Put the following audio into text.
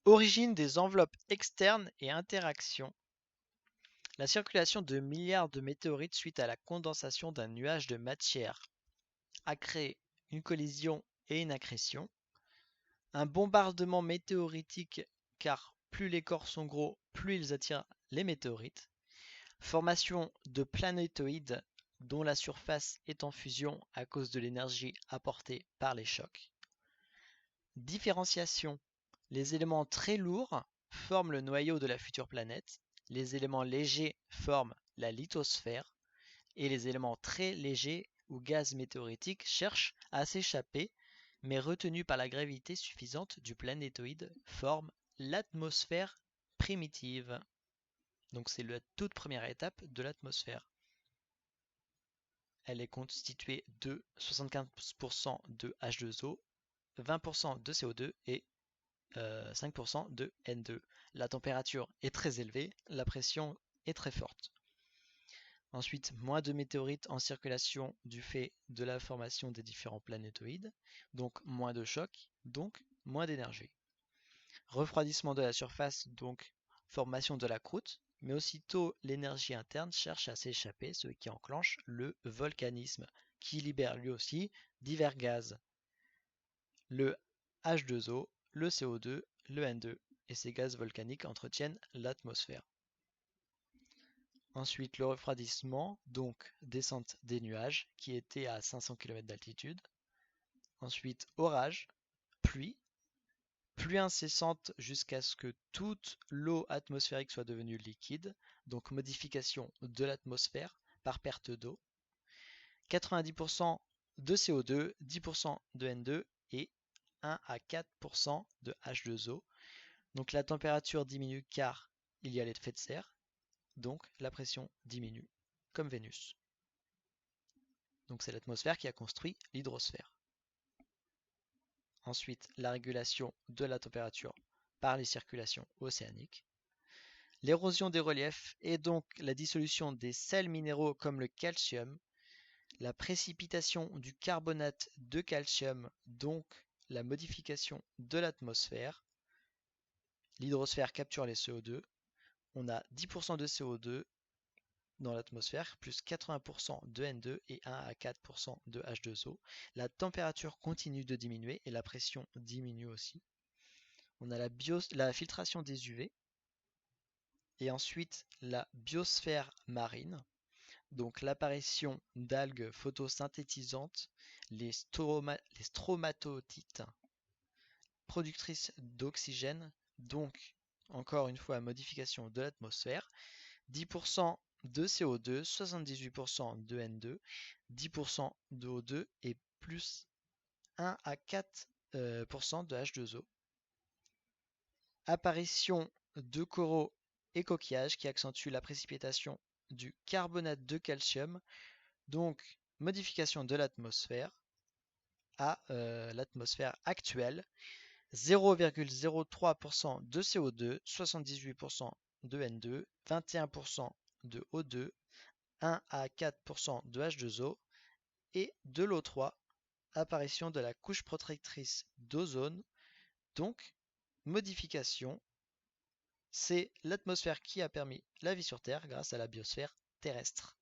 Origine des enveloppes externes et interactions. La circulation de milliards de météorites suite à la condensation d'un nuage de matière a créé une collision et une accrétion. Un bombardement météoritique, car plus les corps sont gros, plus ils attirent les météorites. Formation de planétoïdes dont la surface est en fusion à cause de l'énergie apportée par les chocs. Différenciation. Les éléments très lourds forment le noyau de la future planète, les éléments légers forment la lithosphère, et les éléments très légers ou gaz météoritiques cherchent à s'échapper, mais retenus par la gravité suffisante du planétoïde, forment l'atmosphère primitive. Donc c'est la toute première étape de l'atmosphère. Elle est constituée de 75% de H2O, 20% de CO2 et 5% de N2. La température est très élevée, la pression est très forte. Ensuite, moins de météorites en circulation du fait de la formation des différents planétoïdes, donc moins de chocs, donc moins d'énergie. Refroidissement de la surface, donc formation de la croûte, mais aussitôt l'énergie interne cherche à s'échapper, ce qui enclenche le volcanisme, qui libère lui aussi divers gaz. Le H2O, le CO2, le N2, et ces gaz volcaniques entretiennent l'atmosphère. Ensuite, le refroidissement, donc descente des nuages, qui étaient à 500 km d'altitude. Ensuite, orage, pluie, pluie incessante jusqu'à ce que toute l'eau atmosphérique soit devenue liquide, donc modification de l'atmosphère par perte d'eau. 90% de CO2, 10% de N2 et 1 à 4% de H2O. Donc la température diminue car il y a l'effet de serre, donc la pression diminue, comme Vénus. Donc c'est l'atmosphère qui a construit l'hydrosphère. Ensuite, la régulation de la température par les circulations océaniques. L'érosion des reliefs et donc la dissolution des sels minéraux comme le calcium. La précipitation du carbonate de calcium, donc la modification de l'atmosphère. L'hydrosphère capture les CO2. On a 10% de CO2 dans l'atmosphère, plus 80% de N2 et 1 à 4% de H2O. La température continue de diminuer et la pression diminue aussi. On a la filtration des UV et ensuite la biosphère marine, donc l'apparition d'algues photosynthétisantes, les stromatotites, productrices d'oxygène, donc encore une fois modification de l'atmosphère, 10% de CO2, 78% de N2, 10% de O2 et plus 1 à 4% de H2O. Apparition de coraux et coquillages qui accentuent la précipitation du carbonate de calcium, donc modification de l'atmosphère à l'atmosphère actuelle. 0,03% de CO2, 78% de N2, 21% de O2, 1 à 4% de H2O et de l'O3, apparition de la couche protectrice d'ozone, donc modification. C'est l'atmosphère qui a permis la vie sur Terre grâce à la biosphère terrestre.